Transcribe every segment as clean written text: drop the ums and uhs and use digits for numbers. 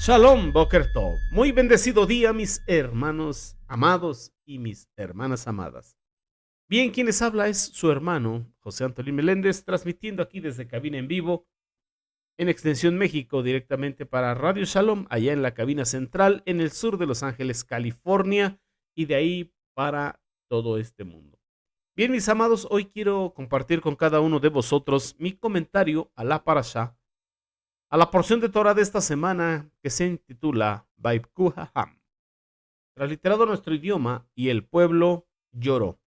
Shalom, Boker Tov. Muy bendecido día, mis hermanos amados y mis hermanas amadas. Bien, quien les habla es su hermano, José Antonio Meléndez, transmitiendo aquí desde cabina en vivo, en Extensión México, directamente para Radio Shalom, allá en la cabina central, en el sur de Los Ángeles, California, y de ahí para todo este mundo. Bien, mis amados, hoy quiero compartir con cada uno de vosotros mi comentario a la parashá, a la porción de Torah de esta semana que se intitula Vaibku Haham. Transliterado a nuestro idioma, y el pueblo lloró.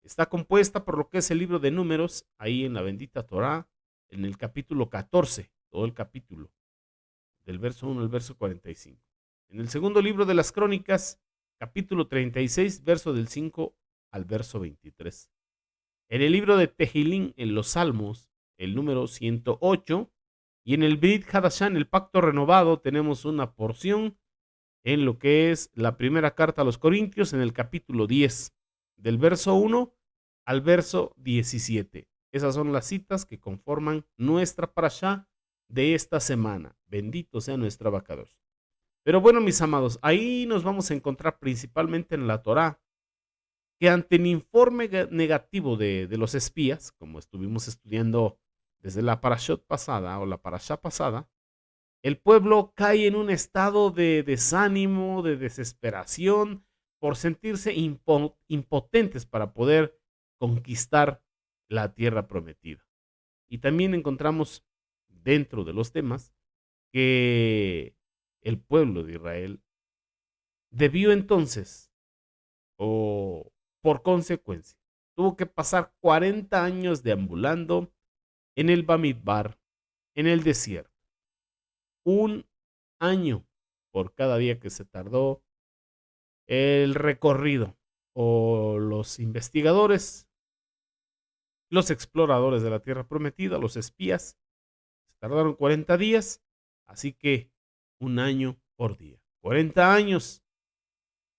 Está compuesta por lo que es el libro de Números, ahí en la bendita Torah, en el capítulo 14, todo el capítulo, del verso 1 al verso 45. En el segundo libro de las Crónicas, capítulo 36, verso del 5 al verso 23. En el libro de Tejilín, en los Salmos, el número 108, y en el Brit Hadashán, el pacto renovado, tenemos una porción en lo que es la primera carta a los Corintios, en el capítulo 10, del verso 1 al verso 17. Esas son las citas que conforman nuestra parashá de esta semana. Bendito sea nuestro abacados. Pero bueno, mis amados, ahí nos vamos a encontrar principalmente en la Torá, que ante el informe negativo de los espías, como estuvimos estudiando desde la parashot pasada o la parashá pasada, el pueblo cae en un estado de desánimo, de desesperación, por sentirse impotentes para poder conquistar la tierra prometida. Y también encontramos dentro de los temas que el pueblo de Israel debió entonces, o por consecuencia, tuvo que pasar 40 años deambulando en el Bamidbar, en el desierto. Un año por cada día que se tardó el recorrido, o los investigadores, los exploradores de la tierra prometida, los espías, se tardaron 40 días, así que un año por día. 40 años,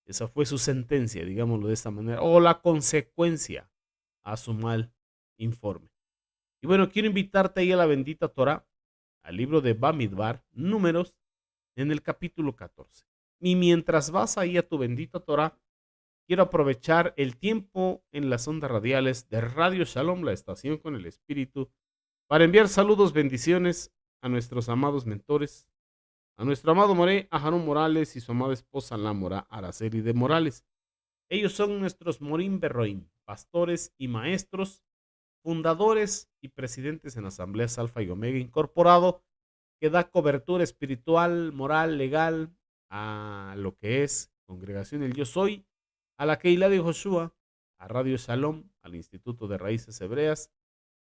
esa fue su sentencia, digámoslo de esta manera, o la consecuencia a su mal informe. Y bueno, quiero invitarte ahí a la bendita Torah, al libro de Bamidbar, Números, en el capítulo 14. Y mientras vas ahí a tu bendita Torah, quiero aprovechar el tiempo en las ondas radiales de Radio Shalom, la estación con el espíritu, para enviar saludos, bendiciones a nuestros amados mentores, a nuestro amado Moré, a Harón Morales y su amada esposa, la Mora Araceli de Morales. Ellos son nuestros Morim Berroim, pastores y maestros, fundadores y presidentes en Asambleas Alfa y Omega Incorporado, que da cobertura espiritual, moral, legal a lo que es Congregación El Yo Soy, a la Keilah de Joshua, a Radio Shalom, al Instituto de Raíces Hebreas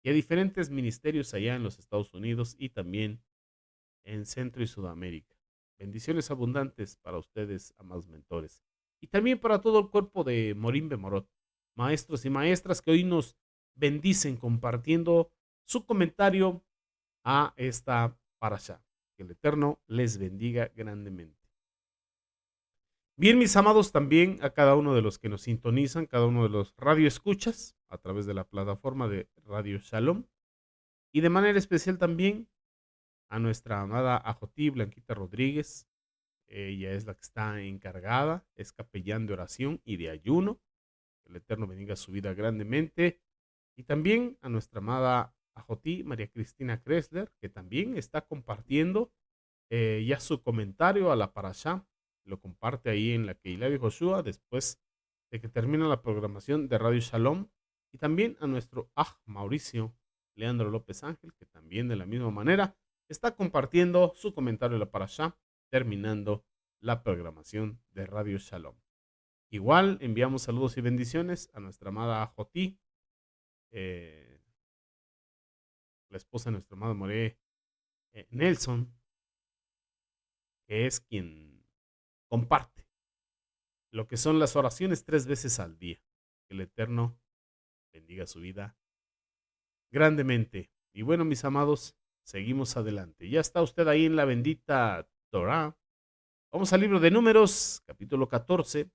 y a diferentes ministerios allá en los Estados Unidos y también en Centro y Sudamérica. Bendiciones abundantes para ustedes, amados mentores. Y también para todo el cuerpo de Morim Bemorot, maestros y maestras que hoy nos bendicen compartiendo su comentario a esta parashá. Que el Eterno les bendiga grandemente. Bien, mis amados, también a cada uno de los que nos sintonizan, cada uno de los radioescuchas a través de la plataforma de Radio Shalom, y de manera especial también a nuestra amada Ajotí Blanquita Rodríguez. Ella es la que está encargada, es capellán de oración y de ayuno. Que el Eterno bendiga su vida grandemente. Y también a nuestra amada Ajotí María Cristina Kressler, que también está compartiendo ya su comentario a la parashá. Lo comparte ahí en la Keilah de Joshua después de que termina la programación de Radio Shalom. Y también a nuestro Mauricio Leandro López Ángel, que también de la misma manera está compartiendo su comentario a la parashá, terminando la programación de Radio Shalom. Igual enviamos saludos y bendiciones a nuestra amada Jotí, eh, la esposa de nuestro amado Moré Nelson, que es quien comparte lo que son las oraciones 3 veces al día. Que el Eterno bendiga su vida grandemente. Y bueno, mis amados, seguimos adelante. Ya está usted ahí en la bendita Torah. Vamos al libro de Números, capítulo 14.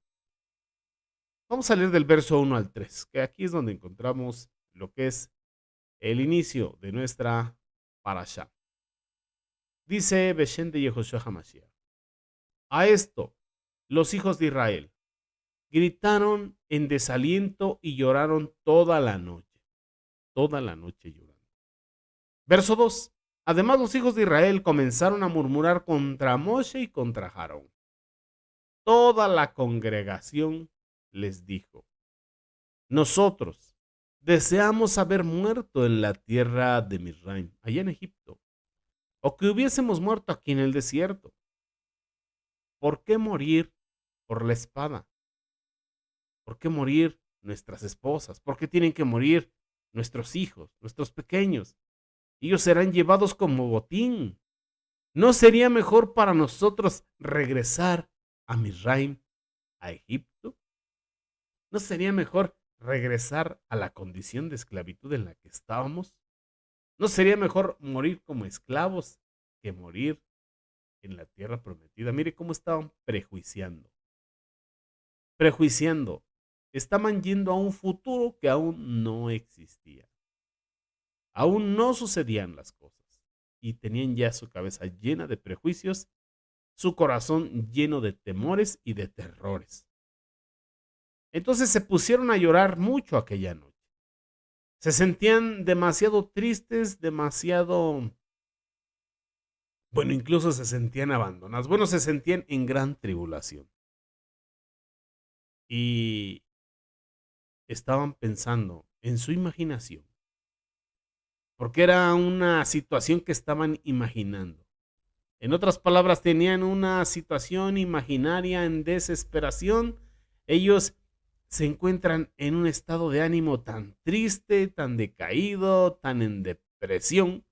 Vamos a leer del verso 1 al 3, que aquí es donde encontramos lo que es el inicio de nuestra parashá. Dice Beshen de Yehoshua HaMashiach: A esto, los hijos de Israel gritaron en desaliento y lloraron toda la noche llorando. Verso 2. Además, los hijos de Israel comenzaron a murmurar contra Moshe y contra Aarón. Toda la congregación les dijo: nosotros deseamos haber muerto en la tierra de Misraim, allá en Egipto, o que hubiésemos muerto aquí en el desierto. ¿Por qué morir por la espada? ¿Por qué morir nuestras esposas? ¿Por qué tienen que morir nuestros hijos, nuestros pequeños? Ellos serán llevados como botín. ¿No sería mejor para nosotros regresar a Misraim, a Egipto? ¿No sería mejor regresar a la condición de esclavitud en la que estábamos? ¿No sería mejor morir como esclavos que morir en la tierra prometida? Mire cómo estaban prejuiciando. Prejuiciando. Estaban yendo a un futuro que aún no existía. Aún no sucedían las cosas. Y tenían ya su cabeza llena de prejuicios, su corazón lleno de temores y de terrores. Entonces se pusieron a llorar mucho aquella noche. Se sentían demasiado tristes, bueno, incluso se sentían abandonados. Bueno, se sentían en gran tribulación. Y estaban pensando en su imaginación, porque era una situación que estaban imaginando. En otras palabras, tenían una situación imaginaria en desesperación. Ellos se encuentran en un estado de ánimo tan triste, tan decaído, tan en depresión,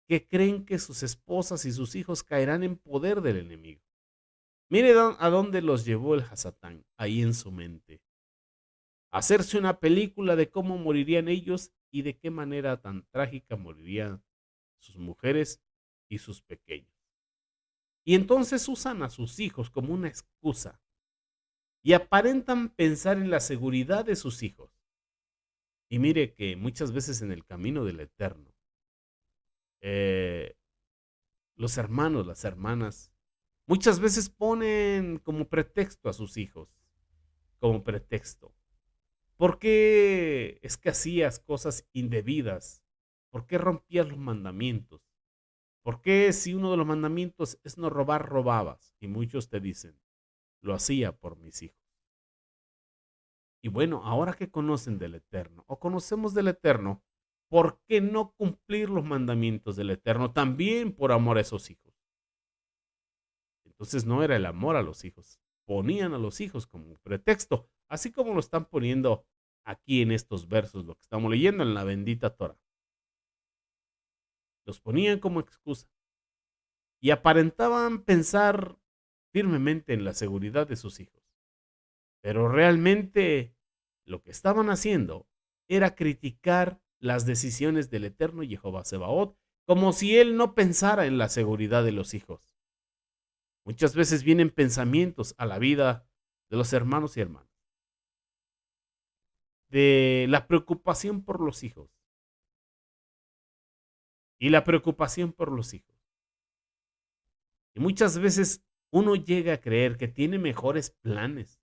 que creen que sus esposas y sus hijos caerán en poder del enemigo. Mire a dónde los llevó el Hasatán, ahí en su mente. Hacerse una película de cómo morirían ellos y de qué manera tan trágica morirían sus mujeres y sus pequeños. Y entonces usan a sus hijos como una excusa y aparentan pensar en la seguridad de sus hijos. Y mire que muchas veces en el camino del Eterno, eh, los hermanos, las hermanas, muchas veces ponen como pretexto a sus hijos, como pretexto. ¿Por qué es que hacías cosas indebidas? ¿Por qué rompías los mandamientos? ¿Por qué si uno de los mandamientos es no robar, robabas? Y muchos te dicen, lo hacía por mis hijos. Y bueno, ahora que conocen del Eterno o conocemos del Eterno, ¿por qué no cumplir los mandamientos del Eterno también por amor a esos hijos? Entonces no era el amor a los hijos, ponían a los hijos como un pretexto, así como lo están poniendo aquí en estos versos, lo que estamos leyendo en la bendita Torah. Los ponían como excusa y aparentaban pensar firmemente en la seguridad de sus hijos. Pero realmente lo que estaban haciendo era criticar las decisiones del eterno Jehová Sebaot, como si él no pensara en la seguridad de los hijos. Muchas veces vienen pensamientos a la vida de los hermanos y hermanas, de la preocupación por los hijos y la preocupación por los hijos. Y muchas veces uno llega a creer que tiene mejores planes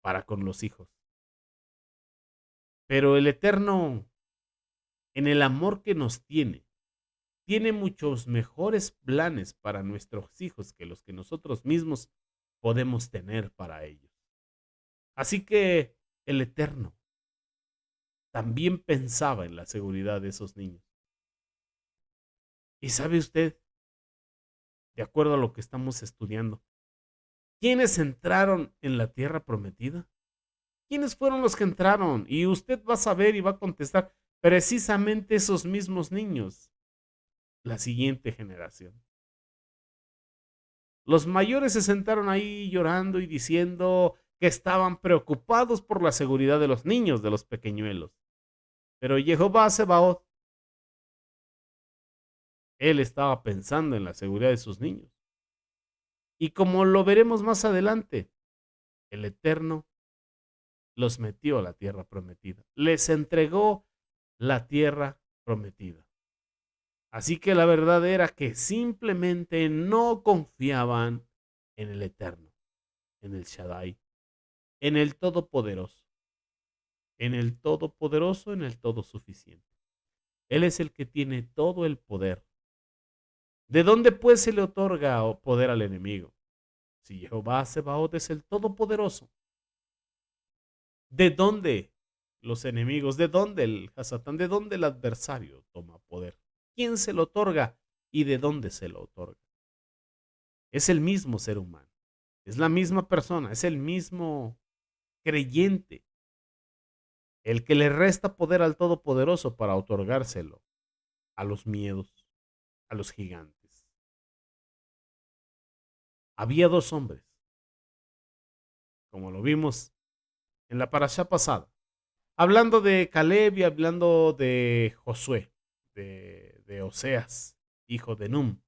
para con los hijos. Pero el Eterno, en el amor que nos tiene muchos mejores planes para nuestros hijos que los que nosotros mismos podemos tener para ellos. Así que el Eterno también pensaba en la seguridad de esos niños. Y sabe usted, de acuerdo a lo que estamos estudiando, ¿quiénes entraron en la tierra prometida? ¿Quiénes fueron los que entraron? Y usted va a saber y va a contestar precisamente esos mismos niños, la siguiente generación. Los mayores se sentaron ahí llorando y diciendo que estaban preocupados por la seguridad de los niños, de los pequeñuelos. Pero Jehová Sebaot, él estaba pensando en la seguridad de sus niños. Y como lo veremos más adelante, el Eterno los metió a la tierra prometida. Les entregó la tierra prometida. Así que la verdad era que simplemente no confiaban en el Eterno, en el Shaddai, en el Todopoderoso, en el Todopoderoso, en el Todo Suficiente. Él es el que tiene todo el poder. ¿De dónde pues se le otorga poder al enemigo? Si Jehová Sebaot es el Todopoderoso, ¿de dónde los enemigos? ¿De dónde el Hasatán? ¿De dónde el adversario toma poder? ¿Quién se lo otorga y de dónde se lo otorga? Es el mismo ser humano, es la misma persona, es el mismo creyente, el que le resta poder al Todopoderoso para otorgárselo a los miedos, a los gigantes. Había dos hombres, como lo vimos en la parashá pasada, hablando de Caleb y hablando de Josué, de Oseas, hijo de Num.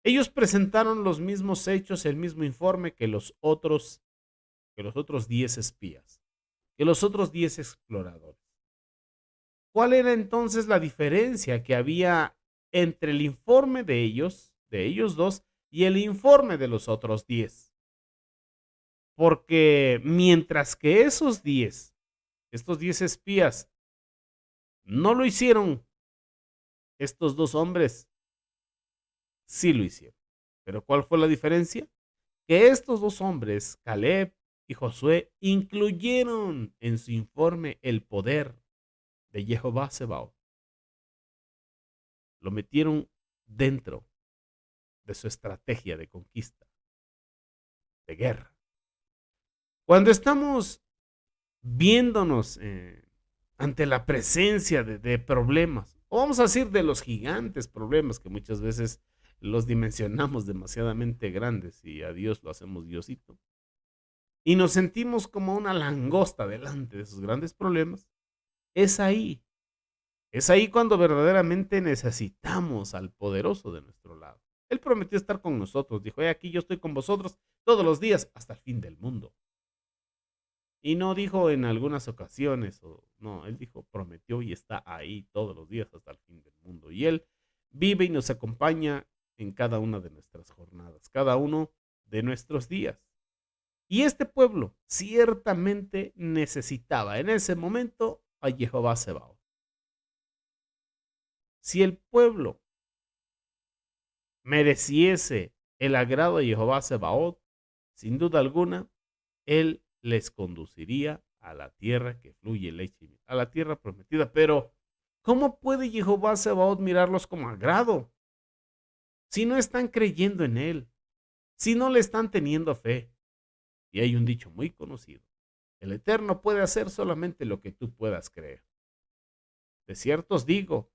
Ellos presentaron los mismos hechos, el mismo informe que los otros 10 espías, que los otros 10 exploradores. ¿Cuál era entonces la diferencia que había entre el informe de ellos dos, y el informe de los otros 10? Porque mientras que estos 10 espías, no lo hicieron, estos dos hombres sí lo hicieron. Pero ¿cuál fue la diferencia? Que estos dos hombres, Caleb y Josué, incluyeron en su informe el poder de Jehová Sebaot. Lo metieron dentro de su estrategia de conquista, de guerra. Cuando estamos viéndonos ante la presencia de problemas, o vamos a decir de los gigantes problemas que muchas veces los dimensionamos demasiadamente grandes y a Dios lo hacemos Diosito, y nos sentimos como una langosta delante de esos grandes problemas, es ahí, es ahí cuando verdaderamente necesitamos al poderoso de nuestro lado. Él prometió estar con nosotros, dijo, aquí yo estoy con vosotros todos los días hasta el fin del mundo. Y no dijo en algunas ocasiones, no, él dijo, prometió y está ahí todos los días hasta el fin del mundo. Y él vive y nos acompaña en cada una de nuestras jornadas, cada uno de nuestros días. Y este pueblo ciertamente necesitaba en ese momento a Jehová Sebaot. Si el pueblo mereciese el agrado de Jehová Sebaot, sin duda alguna, él les conduciría a la tierra que fluye leche y miel, a la tierra prometida. Pero, ¿cómo puede Jehová Sebaot mirarlos como agrado? Si no están creyendo en él, si no le están teniendo fe. Y hay un dicho muy conocido: el Eterno puede hacer solamente lo que tú puedas creer. De cierto os digo,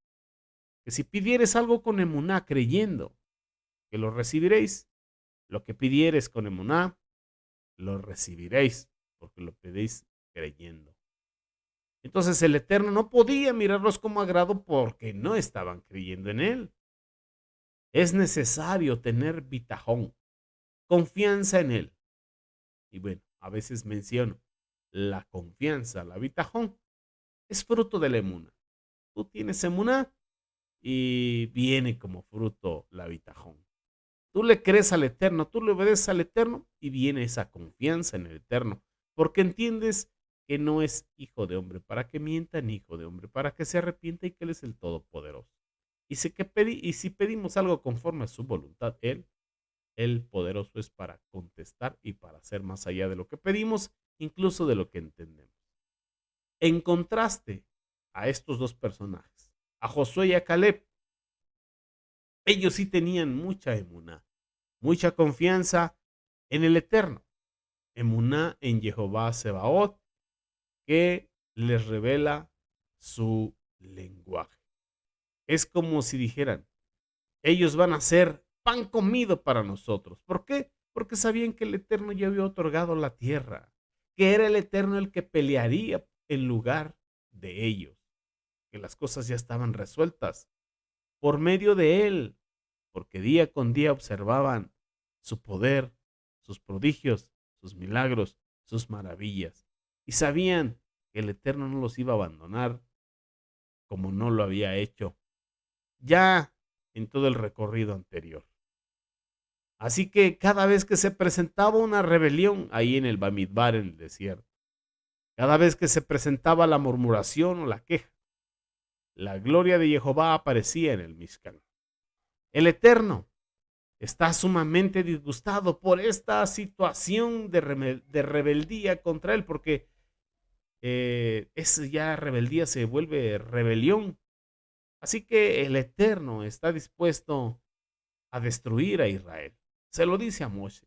que si pidieres algo con emuná creyendo, que lo recibiréis. Lo que pidieres con emuná, lo recibiréis, porque lo pedís creyendo. Entonces el Eterno no podía mirarlos como agrado porque no estaban creyendo en él. Es necesario tener bitajón, confianza en él. Y bueno, a veces menciono la confianza, la bitajón, es fruto de la emuná. Tú tienes emuná y viene como fruto la bitajón. Tú le crees al Eterno, tú le obedeces al Eterno y viene esa confianza en el Eterno, porque entiendes que no es hijo de hombre para que mienta, ni hijo de hombre para que se arrepienta, y que Él es el Todopoderoso. Y si pedimos algo conforme a su voluntad, el poderoso es para contestar y para hacer más allá de lo que pedimos, incluso de lo que entendemos. En contraste a estos dos personajes, a Josué y a Caleb, ellos sí tenían mucha emuná, mucha confianza en el Eterno, emuná en Jehová Sebaot, que les revela su lenguaje. Es como si dijeran, ellos van a ser pan comido para nosotros. ¿Por qué? Porque sabían que el Eterno ya había otorgado la tierra, que era el Eterno el que pelearía en lugar de ellos, que las cosas ya estaban resueltas por medio de él, porque día con día observaban su poder, sus prodigios, sus milagros, sus maravillas, y sabían que el Eterno no los iba a abandonar como no lo había hecho ya en todo el recorrido anterior. Así que cada vez que se presentaba una rebelión ahí en el Bamidbar, en el desierto, cada vez que se presentaba la murmuración o la queja, la gloria de Jehová aparecía en el Mishkan. El Eterno está sumamente disgustado por esta situación de rebeldía contra él, porque ya rebeldía se vuelve rebelión. Así que el Eterno está dispuesto a destruir a Israel. Se lo dice a Moshe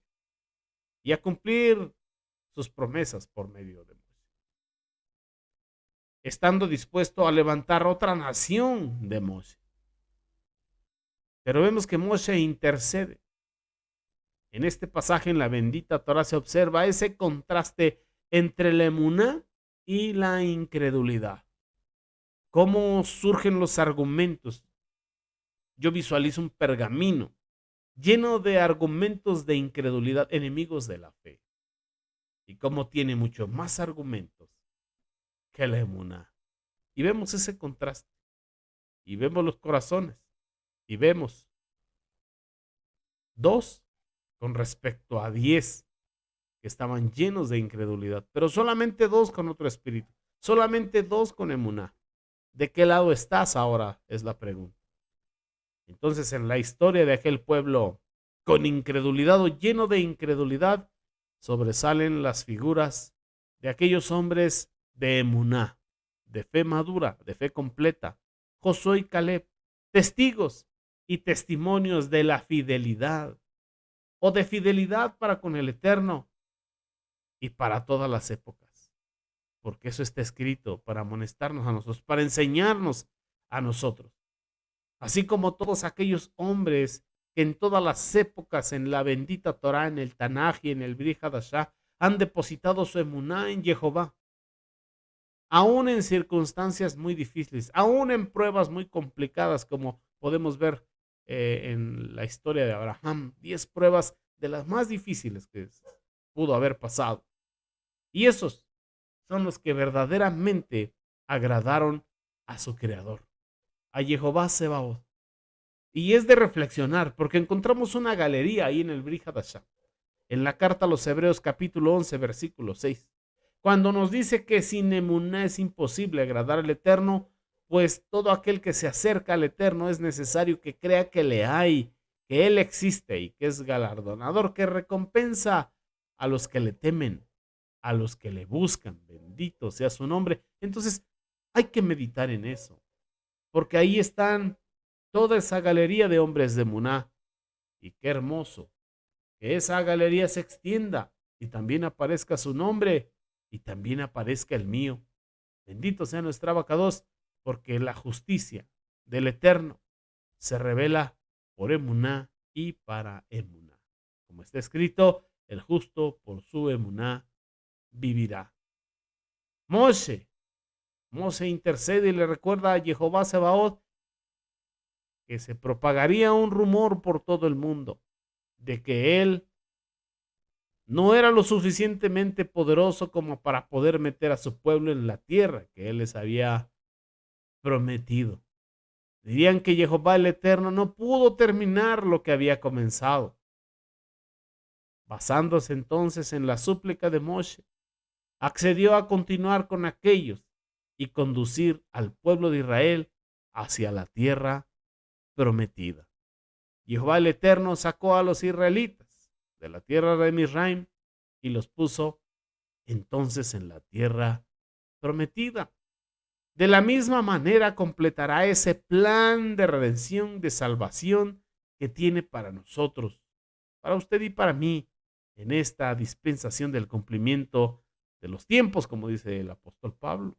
y a cumplir sus promesas por medio de Moshe, estando dispuesto a levantar otra nación de Moshe. Pero vemos que Moshe intercede. En este pasaje en la bendita Torah se observa ese contraste entre la emuná y la incredulidad. ¿Cómo surgen los argumentos? Yo visualizo un pergamino lleno de argumentos de incredulidad, enemigos de la fe. Y cómo tiene mucho más argumentos que la emuná. Y vemos ese contraste. Y vemos los corazones. Y vemos 2 con respecto a 10 que estaban llenos de incredulidad. Pero solamente 2 con otro espíritu. Solamente 2 con emuná. ¿De qué lado estás ahora? Es la pregunta. Entonces, en la historia de aquel pueblo con incredulidad o lleno de incredulidad, sobresalen las figuras de aquellos hombres de emuná, de fe madura, de fe completa, Josué y Caleb, testigos y testimonios de la fidelidad o de fidelidad para con el Eterno y para todas las épocas, porque eso está escrito para amonestarnos a nosotros, para enseñarnos a nosotros. Así como todos aquellos hombres que en todas las épocas en la bendita Torah, en el Tanaj y en el Brit Hadashah, han depositado su emuná en Jehová, aún en circunstancias muy difíciles, aún en pruebas muy complicadas, como podemos ver en la historia de Abraham, 10 pruebas de las más difíciles que pudo haber pasado. Y esos son los que verdaderamente agradaron a su creador, a Jehová Sebaot. Y es de reflexionar, porque encontramos una galería ahí en el Brit Hadashah, en la carta a los Hebreos capítulo 11, versículo 6, cuando nos dice que sin emuná es imposible agradar al Eterno, pues todo aquel que se acerca al Eterno es necesario que crea que le hay, que Él existe y que es galardonador, que recompensa a los que le temen, a los que le buscan. Bendito sea su nombre. Entonces, hay que meditar en eso, porque ahí están toda esa galería de hombres de emuná. Y qué hermoso que esa galería se extienda y también aparezca su nombre y también aparezca el mío. Bendito sea nuestro abacados, porque la justicia del Eterno se revela por emuná y para emuná. Como está escrito, el justo por su emuná vivirá. Moshe intercede y le recuerda a Jehová Sebaot que se propagaría un rumor por todo el mundo de que él no era lo suficientemente poderoso como para poder meter a su pueblo en la tierra que él les había prometido. Dirían que Jehová el Eterno no pudo terminar lo que había comenzado. Basándose entonces en la súplica de Moshe, accedió a continuar con aquellos y conducir al pueblo de Israel hacia la tierra prometida. Jehová el Eterno sacó a los israelitas de la tierra de Misraim y los puso entonces en la tierra prometida. De la misma manera completará ese plan de redención, de salvación que tiene para nosotros, para usted y para mí, en esta dispensación del cumplimiento de los tiempos, como dice el apóstol Pablo.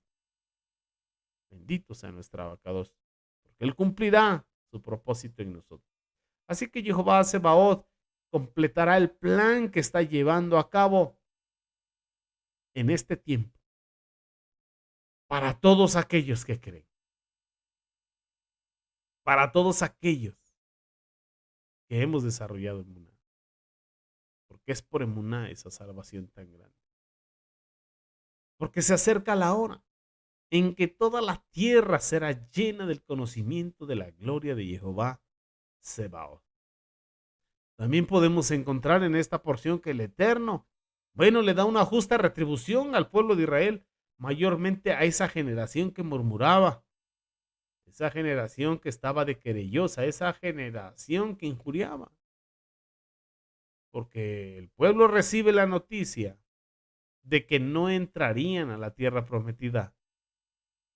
Bendito sea nuestro abacados, porque Él cumplirá su propósito en nosotros. Así que Jehová Sebaot completará el plan que está llevando a cabo en este tiempo para todos aquellos que creen, para todos aquellos que hemos desarrollado emuná, porque es por emuná esa salvación tan grande, porque se acerca la hora en que toda la tierra será llena del conocimiento de la gloria de Jehová Sebaot. También podemos encontrar en esta porción que el Eterno, bueno, le da una justa retribución al pueblo de Israel, mayormente a esa generación que murmuraba, esa generación que estaba de querellosa, esa generación que injuriaba, porque el pueblo recibe la noticia de que no entrarían a la tierra prometida.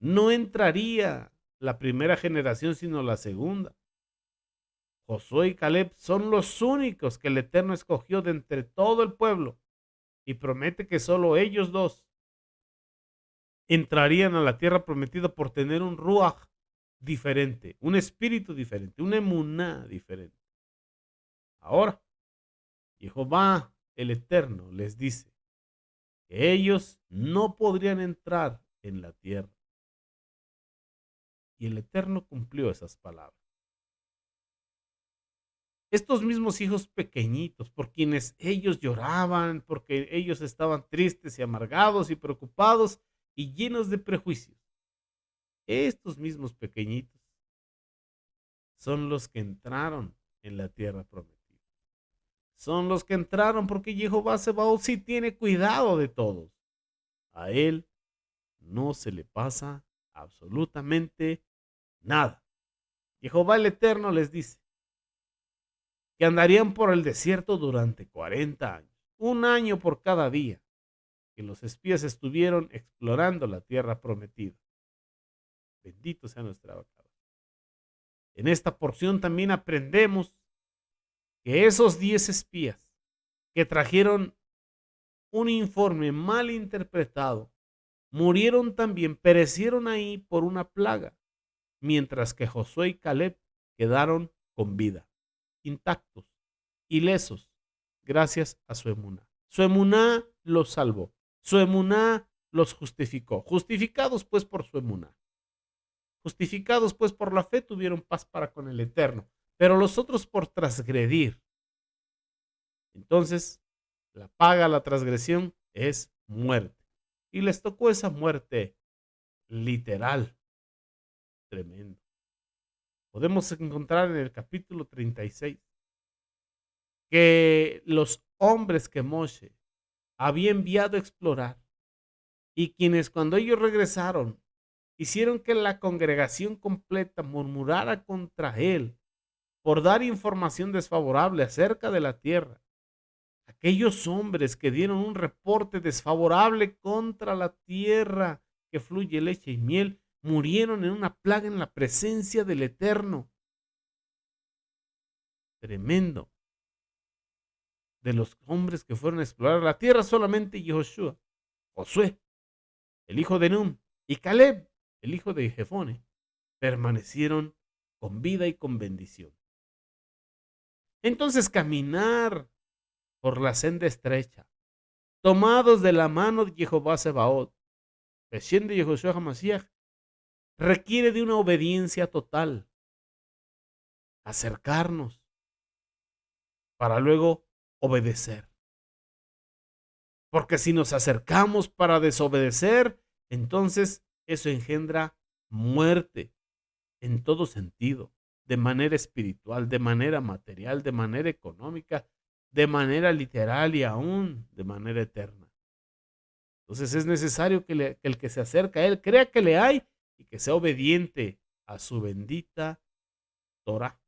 No entraría la primera generación, sino la segunda. Josué y Caleb son los únicos que el Eterno escogió de entre todo el pueblo y promete que solo ellos dos entrarían a la tierra prometida por tener un ruach diferente, un espíritu diferente, una emuná diferente. Ahora, Jehová el Eterno les dice que ellos no podrían entrar en la tierra. Y el Eterno cumplió esas palabras. Estos mismos hijos pequeñitos, por quienes ellos lloraban, porque ellos estaban tristes y amargados y preocupados y llenos de prejuicios. Estos mismos pequeñitos son los que entraron en la tierra prometida. Son los que entraron porque Jehová Sebaot sí tiene cuidado de todos. A él no se le pasa absolutamente nada. Jehová el Eterno les dice que andarían por el desierto durante 40 años, un año por cada día que los espías estuvieron explorando la tierra prometida. Bendito sea nuestra abacado. En esta porción también aprendemos que esos 10 espías que trajeron un informe mal interpretado murieron también, perecieron ahí por una plaga, mientras que Josué y Caleb quedaron con vida, intactos, ilesos, gracias a su emuná. Su emuná los salvó, su emuná los justificó. Justificados pues por su emuná. Justificados pues por la fe tuvieron paz para con el Eterno, pero los otros por transgredir. Entonces, la paga a la transgresión es muerte. Y les tocó esa muerte literal. Tremendo. Podemos encontrar en el capítulo 36 que los hombres que Moshe había enviado a explorar y quienes cuando ellos regresaron hicieron que la congregación completa murmurara contra él por dar información desfavorable acerca de la tierra. Aquellos hombres que dieron un reporte desfavorable contra la tierra que fluye leche y miel murieron en una plaga en la presencia del Eterno. Tremendo. De los hombres que fueron a explorar la tierra, solamente Josué, el hijo de Nun, y Caleb, el hijo de Jefone, permanecieron con vida y con bendición. Entonces caminar por la senda estrecha, tomados de la mano de Jehová Sebaot, recién de Yehoshua HaMashiach, requiere de una obediencia total. Acercarnos para luego obedecer. Porque si nos acercamos para desobedecer, entonces eso engendra muerte en todo sentido, de manera espiritual, de manera material, de manera económica, de manera literal y aún de manera eterna. Entonces es necesario que el que se acerca a él crea que le hay y que sea obediente a su bendita Torah.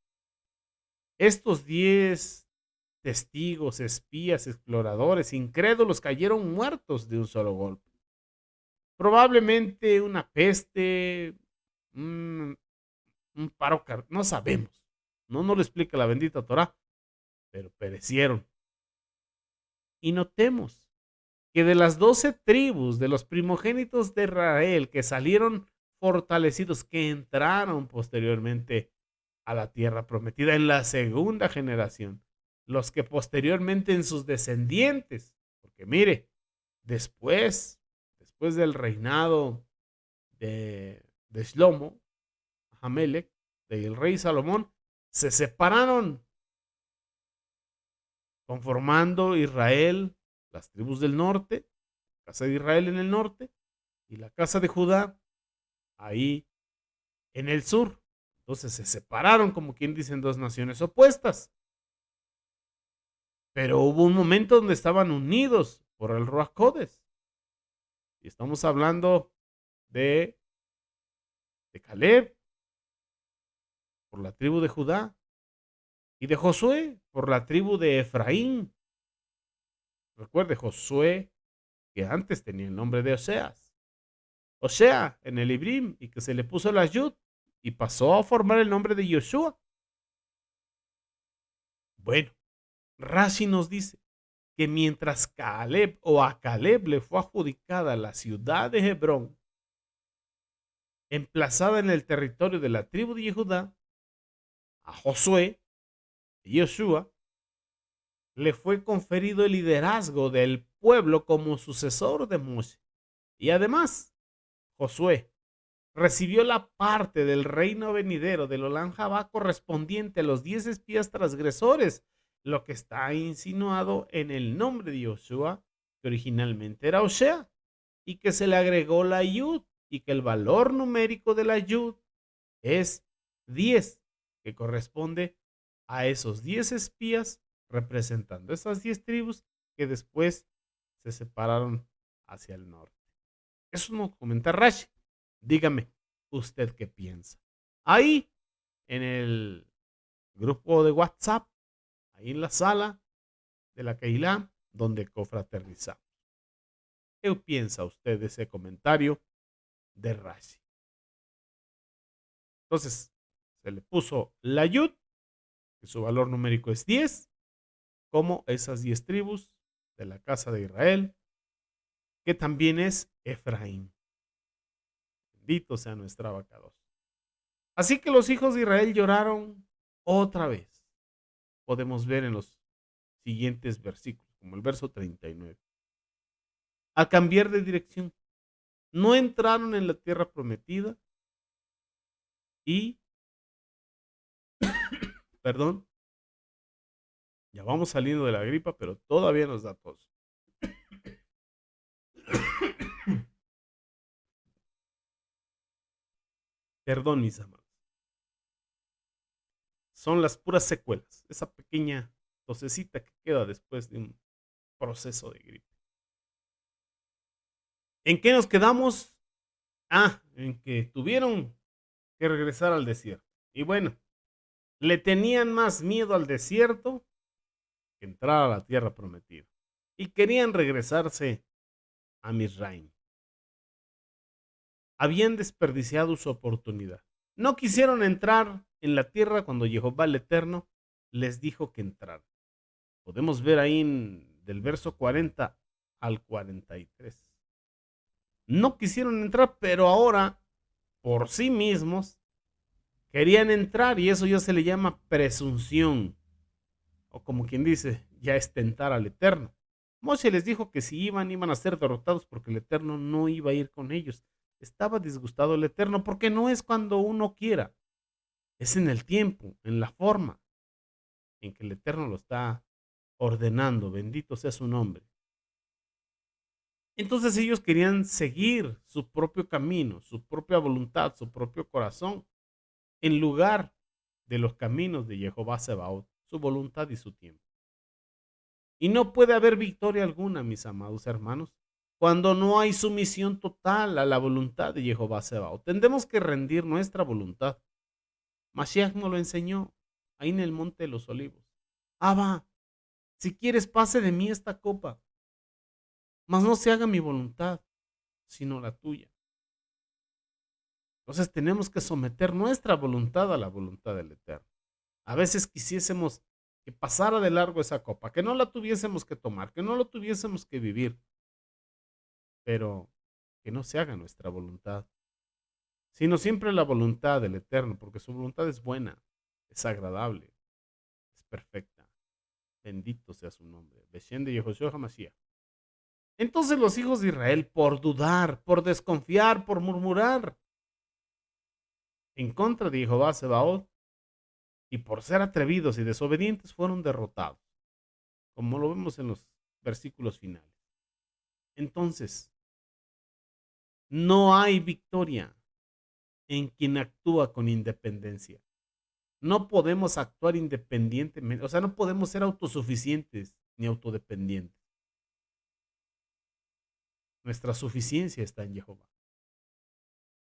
Estos 10 testigos, espías, exploradores, incrédulos cayeron muertos de un solo golpe. Probablemente una peste, un paro cardíaco, no sabemos. No nos lo explica la bendita Torah, pero perecieron. Y notemos que de las 12 tribus de los primogénitos de Israel que salieron fortalecidos, que entraron posteriormente a la tierra prometida en la segunda generación, los que posteriormente en sus descendientes, porque mire, después del reinado de Shlomo, Amelec, del rey Salomón, se separaron, conformando Israel, las tribus del norte, la casa de Israel en el norte y la casa de Judá ahí en el sur. Entonces se separaron, como quien dice, en dos naciones opuestas. Pero hubo un momento donde estaban unidos por el Ruach Codes. Y estamos hablando de, de Caleb por la tribu de Judá y de Josué por la tribu de Efraín. Recuerde, Josué, que antes tenía el nombre de Oseas. Osea en el Ibrim, y que se le puso la Yud y pasó a formar el nombre de Yoshua. Bueno, Rashi nos dice que mientras Caleb o a Caleb le fue adjudicada la ciudad de Hebrón, emplazada en el territorio de la tribu de Judá, a Josué y Yoshua le fue conferido el liderazgo del pueblo como sucesor de Moshe. Y además, Josué recibió la parte del reino venidero del Olam Jabá correspondiente a los 10 espías transgresores, lo que está insinuado en el nombre de Yoshua, que originalmente era Osea, y que se le agregó la Yud, y que el valor numérico de la Yud es 10, que corresponde a esos 10 espías representando esas 10 tribus que después se separaron hacia el norte. Eso no comenta Rashi. Dígame, ¿usted qué piensa? Ahí, en el grupo de WhatsApp, ahí en la sala de la Keilah, donde confraternizamos. ¿Qué piensa usted de ese comentario de Rashi? Entonces, se le puso la Yud, que su valor numérico es 10, como esas 10 tribus de la casa de Israel, que también es Efraín. Bendito sea nuestra abacados. Así que los hijos de Israel lloraron otra vez. Podemos ver en los siguientes versículos, como el verso 39. Al cambiar de dirección, no entraron en la tierra prometida y, perdón, ya vamos saliendo de la gripa, pero todavía nos da tos. Perdón, mis amados. Son las puras secuelas, esa pequeña tosecita que queda después de un proceso de gripe. ¿En qué nos quedamos? En que tuvieron que regresar al desierto. Y bueno, le tenían más miedo al desierto que entrar a la tierra prometida. Y querían regresarse a Misraim. Habían desperdiciado su oportunidad. No quisieron entrar en la tierra cuando Jehová el Eterno les dijo que entraran. Podemos ver ahí del verso 40 al 43. No quisieron entrar, pero ahora por sí mismos querían entrar, y eso ya se le llama presunción, o como quien dice, ya es tentar al Eterno. Moshe les dijo que si iban a ser derrotados porque el Eterno no iba a ir con ellos. Estaba disgustado el Eterno porque no es cuando uno quiera, es en el tiempo, en la forma en que el Eterno lo está ordenando. Bendito sea su nombre. Entonces ellos querían seguir su propio camino, su propia voluntad, su propio corazón, en lugar de los caminos de Jehová Sebaot, su voluntad y su tiempo. Y no puede haber victoria alguna, mis amados hermanos, cuando no hay sumisión total a la voluntad de Jehová Sebaot. Tendremos que rendir nuestra voluntad. Mashiach nos lo enseñó ahí en el monte de los olivos. Abba, si quieres pase de mí esta copa, mas no se haga mi voluntad, sino la tuya. Entonces tenemos que someter nuestra voluntad a la voluntad del Eterno. A veces quisiésemos que pasara de largo esa copa, que no la tuviésemos que tomar, que no lo tuviésemos que vivir, pero que no se haga nuestra voluntad, sino siempre la voluntad del Eterno, porque su voluntad es buena, es agradable, es perfecta. Bendito sea su nombre. Beshem de Yehoshua HaMashiach. Entonces los hijos de Israel, por dudar, por desconfiar, por murmurar en contra de Jehová Sebaot, y por ser atrevidos y desobedientes, fueron derrotados, como lo vemos en los versículos finales. Entonces, no hay victoria en quien actúa con independencia. No podemos actuar independientemente, o sea, no podemos ser autosuficientes ni autodependientes. Nuestra suficiencia está en Jehová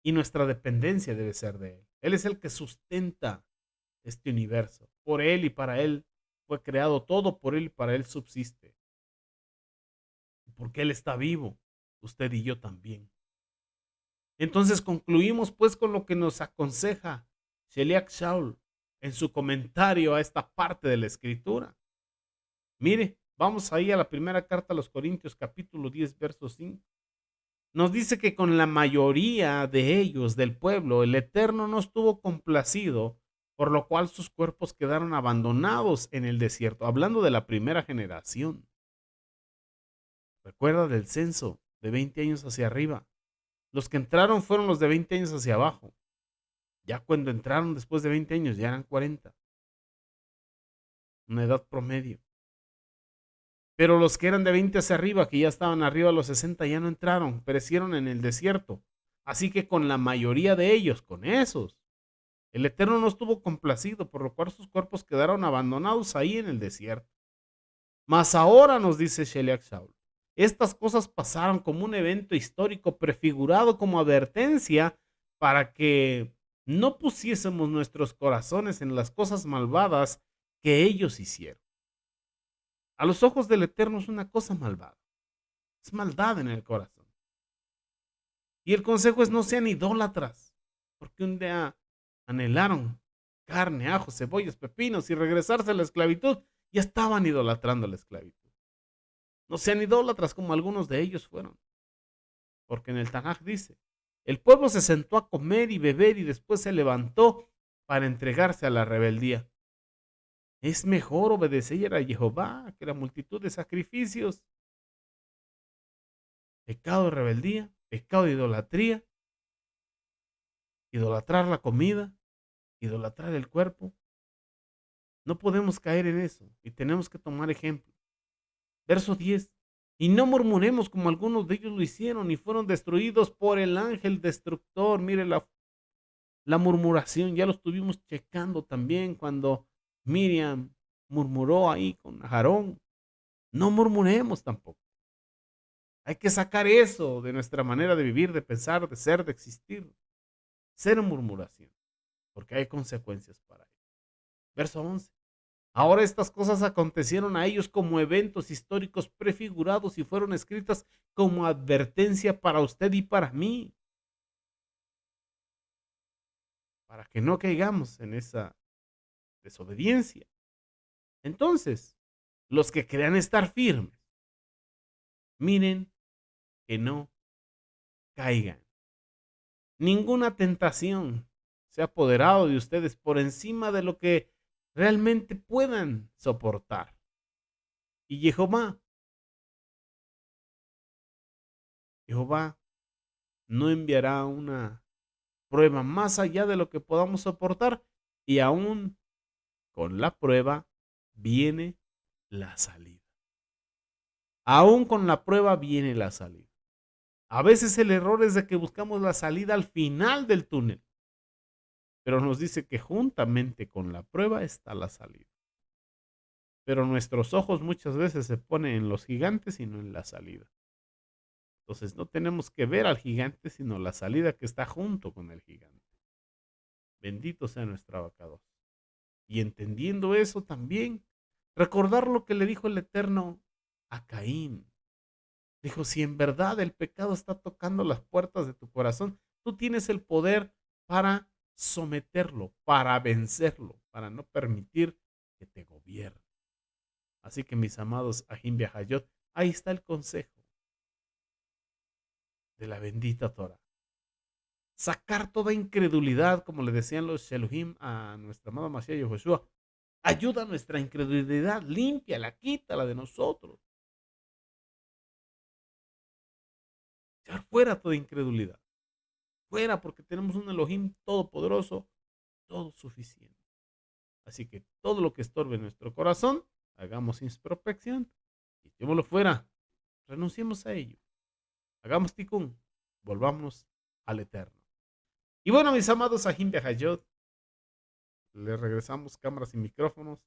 y nuestra dependencia debe ser de Él. Él es el que sustenta este universo. Por Él y para Él fue creado todo, por Él y para Él subsiste. Porque Él está vivo, usted y yo también. Entonces concluimos pues con lo que nos aconseja Sheliak Shaul en su comentario a esta parte de la escritura. Mire, vamos ahí a la primera carta a los Corintios, capítulo 10, verso 5. Nos dice que con la mayoría de ellos, del pueblo, el Eterno no estuvo complacido, por lo cual sus cuerpos quedaron abandonados en el desierto. Hablando de la primera generación. Recuerda del censo de 20 años hacia arriba. Los que entraron fueron los de 20 años hacia abajo. Ya cuando entraron después de 20 años, ya eran 40. Una edad promedio. Pero los que eran de 20 hacia arriba, que ya estaban arriba de los 60, ya no entraron, perecieron en el desierto. Así que con la mayoría de ellos, con esos, el Eterno no estuvo complacido, por lo cual sus cuerpos quedaron abandonados ahí en el desierto. Mas ahora nos dice Sheliak Shaul, estas cosas pasaron como un evento histórico prefigurado como advertencia para que no pusiésemos nuestros corazones en las cosas malvadas que ellos hicieron. A los ojos del Eterno es una cosa malvada. Es maldad en el corazón. Y el consejo es no sean idólatras, porque un día anhelaron carne, ajos, cebollas, pepinos y regresarse a la esclavitud. Ya estaban idolatrando la esclavitud. No sean idólatras como algunos de ellos fueron. Porque en el Tanaj dice, el pueblo se sentó a comer y beber y después se levantó para entregarse a la rebeldía. Es mejor obedecer a Jehová que la multitud de sacrificios. Pecado de rebeldía, pecado de idolatría, idolatrar la comida, idolatrar el cuerpo. No podemos caer en eso y tenemos que tomar ejemplo. Verso 10. Y no murmuremos como algunos de ellos lo hicieron y fueron destruidos por el ángel destructor. Mire la murmuración, ya lo estuvimos checando también cuando Miriam murmuró ahí con Aarón. No murmuremos tampoco. Hay que sacar eso de nuestra manera de vivir, de pensar, de ser, de existir. Cero murmuración, porque hay consecuencias para ello. Verso 11. Ahora estas cosas acontecieron a ellos como eventos históricos prefigurados y fueron escritas como advertencia para usted y para mí, para que no caigamos en esa desobediencia. Entonces, los que crean estar firmes, miren que no caigan. Ninguna tentación se ha apoderado de ustedes por encima de lo que realmente puedan soportar. Y Jehová no enviará una prueba más allá de lo que podamos soportar y aún con la prueba viene la salida. Aún con la prueba viene la salida. A veces el error es de que buscamos la salida al final del túnel, pero nos dice que juntamente con la prueba está la salida. Pero nuestros ojos muchas veces se ponen en los gigantes y no en la salida. Entonces no tenemos que ver al gigante, sino la salida que está junto con el gigante. Bendito sea nuestro abacado. Y entendiendo eso también, recordar lo que le dijo el Eterno a Caín. Dijo, si en verdad el pecado está tocando las puertas de tu corazón, tú tienes el poder para someterlo, para vencerlo, para no permitir que te gobierne. Así que mis amados Ajim Hayot, ahí está el consejo de la bendita Torah. Sacar toda incredulidad, como le decían los Sheluhim a nuestra amada Mashiach Yoshua. Ayuda a nuestra incredulidad, límpiala, quítala de nosotros. Echar fuera toda incredulidad. Fuera, porque tenemos un Elohim todopoderoso, todo suficiente. Así que todo lo que estorbe en nuestro corazón, hagamos introspección, echémoslo fuera, renunciemos a ello. Hagamos tikkun, volvámonos al Eterno. Y bueno, mis amados Ajim Hayot, le regresamos cámaras y micrófonos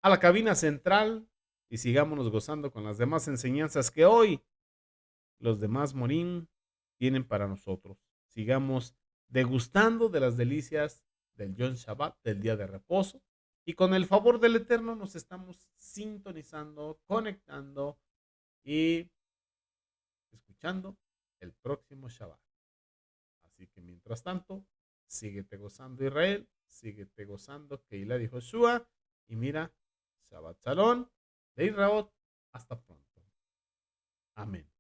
a la cabina central y sigámonos gozando con las demás enseñanzas que hoy los demás Morín tienen para nosotros. Sigamos degustando de las delicias del Yom Shabbat, del día de reposo, y con el favor del Eterno nos estamos sintonizando, conectando y escuchando el próximo Shabbat. Así que mientras tanto, síguete gozando Israel, síguete gozando Keilah y Joshua, y mira, Shabbat Shalom, de Israel, hasta pronto. Amén.